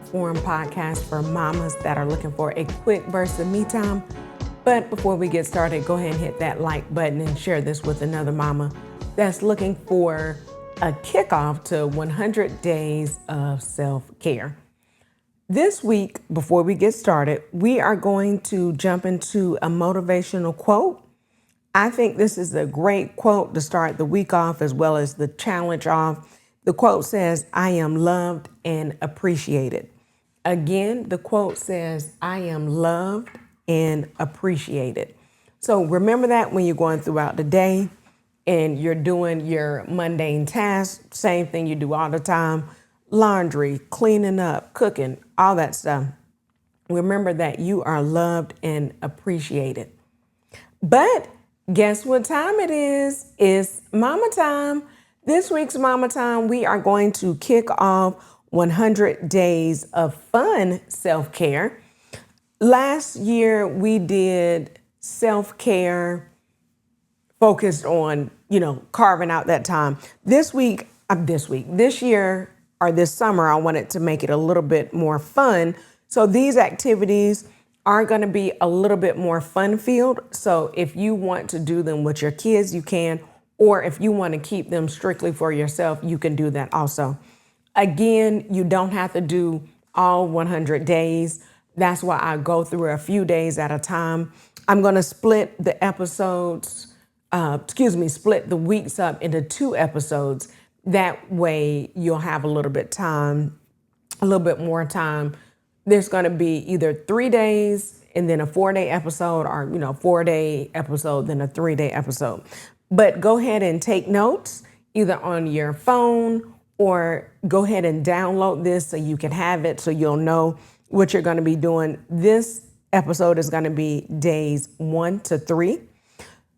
form podcast for mamas that are looking for a quick burst of me time. But before we get started, go ahead and hit that like button and share this with another mama that's looking for a kickoff to 100 days of self-care. This week, before we get started, we are going to jump into a motivational quote. I think this is a great quote to start the week off as well as the challenge off. The quote says, "I am loved and appreciated." Again, the quote says, "I am loved and appreciated." So remember that when you're going throughout the day and you're doing your mundane tasks, same thing you do all the time, laundry, cleaning up, cooking, all that stuff. Remember that you are loved and appreciated. But guess what time it is? It's mama time. This week's mama time, we are going to kick off 100 days of fun self-care. Last year, we did self-care focused on, carving out that time. This year, or this summer, I wanted to make it a little bit more fun. So these activities are going to be a little bit more fun-filled. So if you want to do them with your kids, you can. Or if you want to keep them strictly for yourself, you can do that also. Again, you don't have to do all 100 days. That's why I go through a few days at a time. I'm going to split the split the weeks up into 2 episodes. That way you'll have a little bit more time. There's going to be either 3 days and then a 4-day episode, or 4-day episode, then a 3-day episode. But go ahead and take notes either on your phone or go ahead and download this so you can have it so you'll know what you're going to be doing. This episode is going to be days 1 to 3.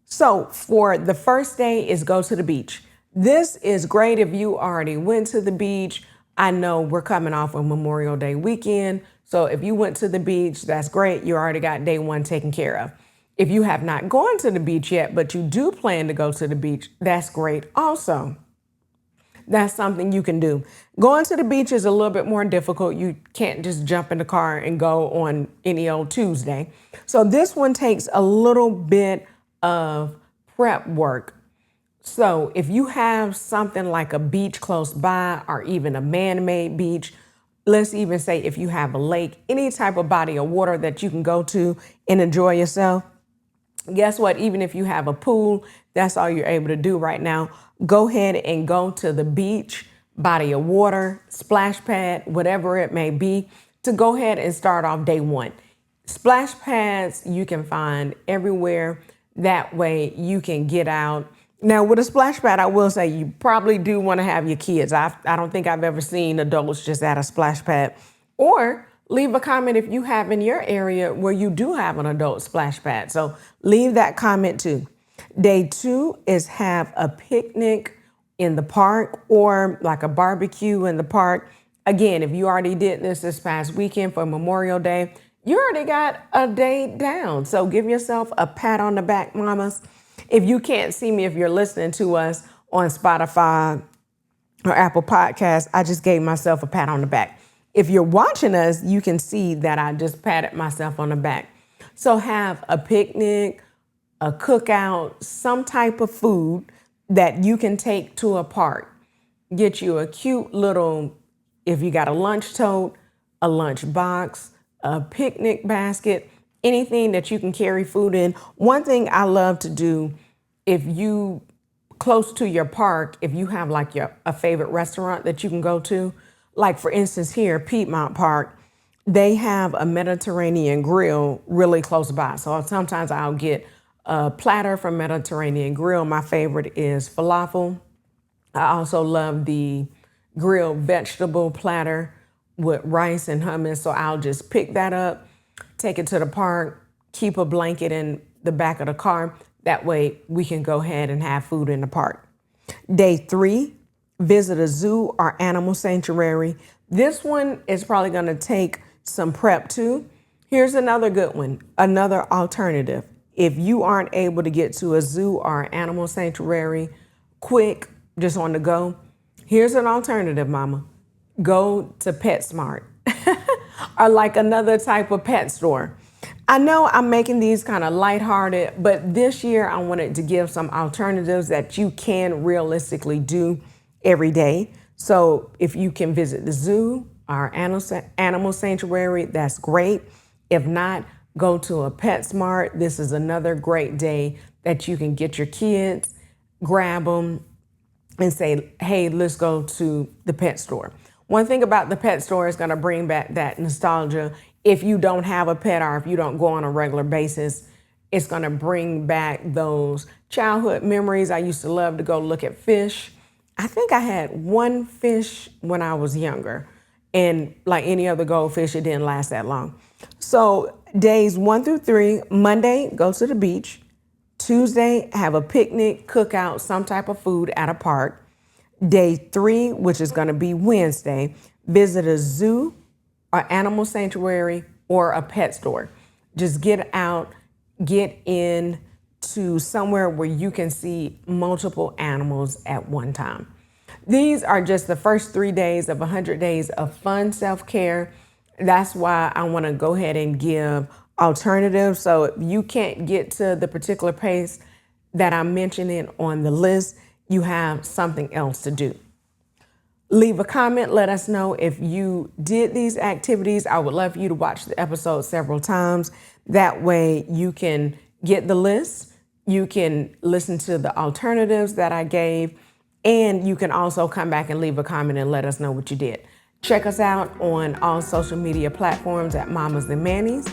So for the first day is go to the beach. This is great if you already went to the beach. I know we're coming off of Memorial Day weekend. So if you went to the beach, that's great. You already got day 1 taken care of. If you have not gone to the beach yet, but you do plan to go to the beach, that's great also. That's something you can do. Going to the beach is a little bit more difficult. You can't just jump in the car and go on any old Tuesday. So this one takes a little bit of prep work. So if you have something like a beach close by or even a man-made beach, let's even say if you have a lake, any type of body of water that you can go to and enjoy yourself, guess what? Even if you have a pool, that's all you're able to do right now. Go ahead and go to the beach, body of water, splash pad, whatever it may be, to go ahead and start off day 1. Splash pads you can find everywhere. That way you can get out. Now with a splash pad, I will say you probably do want to have your kids. I don't think I've ever seen adults just at a splash pad. Or leave a comment if you have in your area where you do have an adult splash pad. So leave that comment too. Day 2 is have a picnic in the park or like a barbecue in the park. Again, if you already did this past weekend for Memorial Day, you already got a day down. So give yourself a pat on the back, mamas. If you can't see me, if you're listening to us on Spotify or Apple Podcasts, I just gave myself a pat on the back. If you're watching us, you can see that I just patted myself on the back. So have a picnic, a cookout, some type of food that you can take to a park. Get you a cute little, if you got a lunch tote, a lunch box, a picnic basket, anything that you can carry food in. One thing I love to do, if you close to your park, if you have like a favorite restaurant that you can go to, like for instance here, Piedmont Park, they have a Mediterranean grill really close by. So sometimes I'll get a platter from Mediterranean Grill. My favorite is falafel. I also love the grilled vegetable platter with rice and hummus. So I'll just pick that up, take it to the park, keep a blanket in the back of the car. That way we can go ahead and have food in the park. Day 3, visit a zoo or animal sanctuary. This one is probably going to take some prep too. Here's another good one, another alternative. If you aren't able to get to a zoo or animal sanctuary quick, just on the go, here's an alternative, mama. Go to PetSmart. or like another type of pet store. I know I'm making these kind of lighthearted, but this year I wanted to give some alternatives that you can realistically do every day. So if you can visit the zoo or animal sanctuary, that's great. If not, go to a PetSmart. This is another great day that you can get your kids, grab them, and say, hey, let's go to the pet store. One thing about the pet store is going to bring back that nostalgia. If you don't have a pet or if you don't go on a regular basis, it's going to bring back those childhood memories. I used to love to go look at fish. I think I had one fish when I was younger, and like any other goldfish, it didn't last that long. So days 1 through 3, Monday, go to the beach. Tuesday, have a picnic, cookout, some type of food at a park. Day 3, which is going to be Wednesday, visit a zoo, or animal sanctuary, or a pet store. Just get out, get in to somewhere where you can see multiple animals at one time. These are just the first 3 days of 100 days of fun self-care. That's why I want to go ahead and give alternatives. So if you can't get to the particular pace that I'm mentioning on the list, you have something else to do. Leave a comment. Let us know if you did these activities. I would love for you to watch the episode several times. That way you can get the list. You can listen to the alternatives that I gave. And you can also come back and leave a comment and let us know what you did. Check us out on all social media platforms at Mommas and Mannies.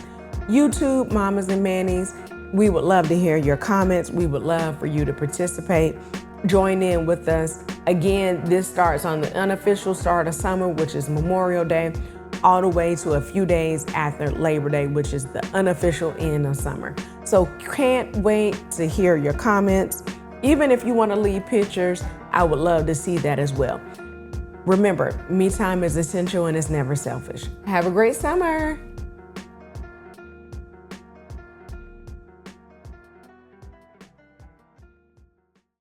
YouTube, Mommas and Mannies. We would love to hear your comments. We would love for you to participate. Join in with us. Again, this starts on the unofficial start of summer, which is Memorial Day, all the way to a few days after Labor Day, which is the unofficial end of summer. So can't wait to hear your comments. Even if you want to leave pictures, I would love to see that as well. Remember, me time is essential and it's never selfish. Have a great summer.